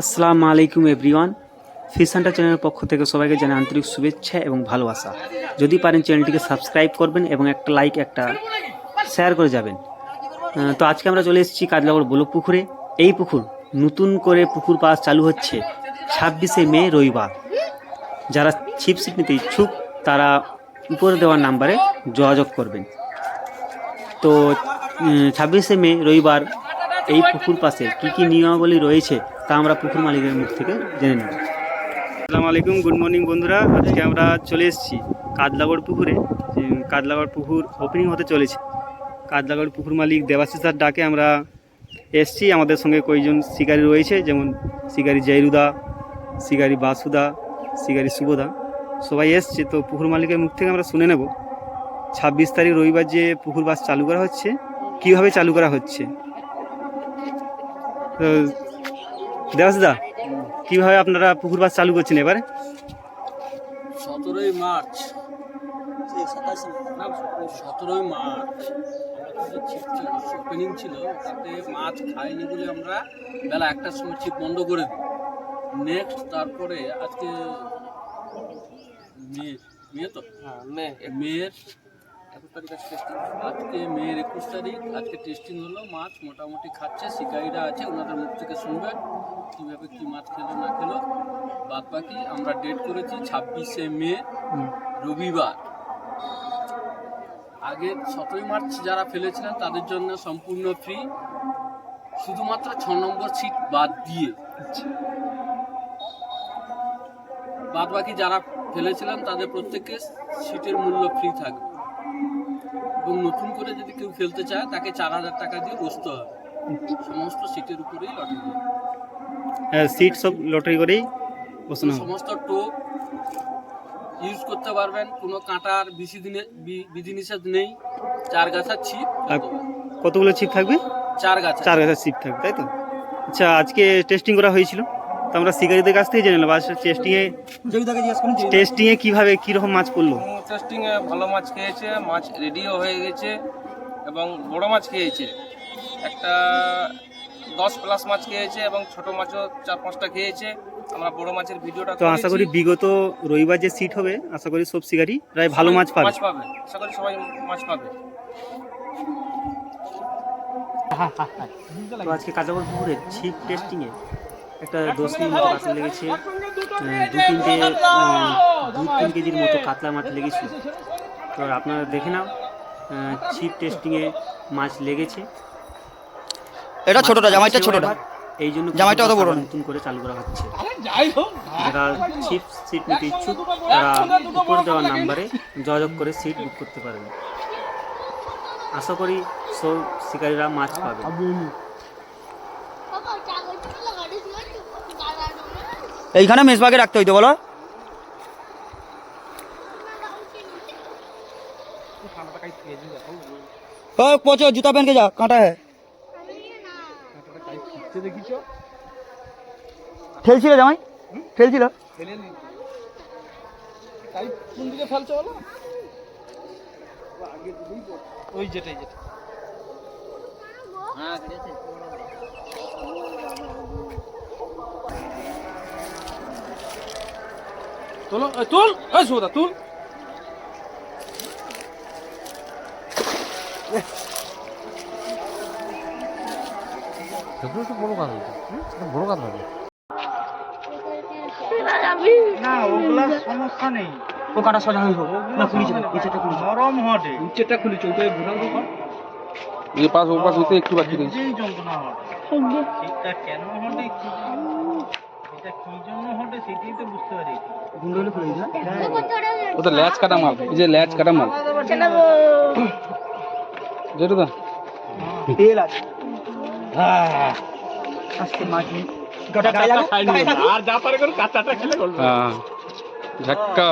আসসালামু আলাইকুম everyone. Fish Hunter চ্যানেলের পক্ষ থেকে সবাইকে জানাই আন্তরিক শুভেচ্ছা এবং ভালোবাসা। যদি পারেন চ্যানেলটিকে সাবস্ক্রাইব করবেন এবং একটা লাইক একটা শেয়ার করে যাবেন। তো আজকে আমরা চলে এসেছি কাজলাগড় ব্লক পুকুরে। এই পুকুর নতুন করে পুকুর পাস চালু হচ্ছে 26শে মে রবিবার। যারা ছিপ সিট নিতে ইচ্ছুক তারা উপরে দেওয়ার নাম্বারে যোগাযোগ করবেন। তো 26শে মে রবিবার এই পুকুর পাশে কী কী নিয়মাবলী রয়েছে তা আমরা পুকুর মালিকের মুখ থেকে জেনে নেব। আসসালামু আলাইকুম, গুড মর্নিং বন্ধুরা। আজকে আমরা চলে এসেছি কাজলাগড় পুকুরে। কাজলাগড় পুকুর ওপেনিং হতে চলেছে। কাজলাগড় পুকুর মালিক দেবাশিসার ডাকে আমরা এসেছি। আমাদের সঙ্গে কয়েকজন শিকারী রয়েছে, যেমন শিকারী জয়রুদা, শিকারী বাসুদা, শিকারী শুভদা, সবাই এসছে। তো পুকুর মালিকের মুখ থেকে আমরা শুনে নেব 26 তারিখ রবিবার যে পুকুর বাস চালু করা হচ্ছে কীভাবে চালু করা হচ্ছে। তো দেবাশদা, কীভাবে আপনারা পুকুর বাস চালু করছেন এবারে? 17ই মার্চ ওপেনিং ছিল, তাতে মাছ খাইনি বলে আমরা বেলা 1টার সময় ছিপ বন্ধ করে দিই। নেক্সট তারপরে আজকে মেয়ের 21 তারিখ আজকে মেয়ের 21 তারিখ আজকে টেস্টিং হলো। মাছ মোটামুটি খাচ্ছে, শিকারীরা আছে, ওনাদের মুখ থেকে শুনবে কীভাবে কী মাছ খেলো না খেলো। বাদ বাকি আমরা ডেট করেছি 26শে মে রবিবার। আগে 17ই মার্চ যারা ফেলেছিলেন তাদের জন্য সম্পূর্ণ ফ্রি, শুধুমাত্র 6 নম্বর সিট বাদ দিয়ে। বাদ বাকি যারা ফেলেছিলেন তাদের প্রত্যেকের সিটের মূল্য ফ্রি থাকবে, এবং নতুন করে যদি কেউ ফেলতে চায় তাকে 4000 টাকা দিয়ে বসতে হবে। সমস্ত সিটের উপরেই লটারি, সিট সব লটারি করেই বসানো হবে। সমস্ত টোপ ইউজ করতে পারবেন, কোনো কাঁটার বিধিনিষেধ নেই। 4 গাছার ছিপ। কতগুলো ছিপ থাকবে? 4 গাছার ছিপ থাকবে, তাই তো? আচ্ছা, আজকে টেস্টিং করা হয়েছিল, তো আমরা শিকারীদের কাছ থেকে জেনে নেব টেস্টিংয়ে কীভাবে কীরকম মাছ পড়লো। টেস্টিংয়ে ভালো মাছ খেয়েছে, মাছ রেডিও হয়ে গেছে এবং বড় মাছ খেয়েছে। একটা 10+ মাছ খেয়েছে এবং ছোট মাছও 4-5টা খেয়েছে। আমরা বড় মাছের ভিডিওটা তো আশা করি বিগত রবিবার যে সিট হবে, আশা করি সব শিকারী প্রায় ভালো মাছ পাবে। আশা করি সবাই মাছ পাবে। তো আজকে কাজাগড় পুকুরে ছিপ টেস্টিংয়ে একটা 10 কেজির মতো কাতলা লেগেছে, 2-3 কেজির মতো কাতলা মাছ লেগেছিল। তো আপনারা দেখে নাও, ছিপ টেস্টিংয়ে মাছ লেগেছে। এটা ছোটটা, জামাইটা ছোটটা, এই জন্য জামাইটা অত বড় নতুন করে চালু করা হচ্ছে। যারা ছিপ সিট নিতে ইচ্ছুক তারা উপর দেওয়ার নাম্বারে যোগাযোগ করে সিট বুক করতে পারেন। আশা করি সব শিকারীরা মাছ পাবে। এইখানে মেজবাগে রাখতে হইতো, বলো। পচো, জুতা पहन के जा, कांटा है। ঠেলছিল জামাই, ঠেলছিল। কোন দিকে ফেলছে বলো? ওই যেটাই তোলো, তুল, এই সুদা তুল। না ওগুলা সমস্যা নেই, ও কাটা সোজা হইব না, খুলিছে নিচেটা খুলিছে, নরম হটে নিচেটা খুলেছে, ওই ঘোরাল তো এই পাশ ও পাশ হইতে একটু বাকি রয়েছে। যেই যন্ত্রণা হটে সেটা কেন হটে, এটা কি জন্য হটে সেটাই তো বুঝতে পারি। গুন্ডলে খুলে যা, ও তো ল্যাচ কাটা মাল, এই যে ল্যাচ কাটা মাল যেটা দা তেল আছে। হ্যাঁ আজকে মাছ গাটা গায়ে লাগো, আর যা পারে করে কাঁচাটা খেলে করবে। হ্যাঁ ঝাক্কা।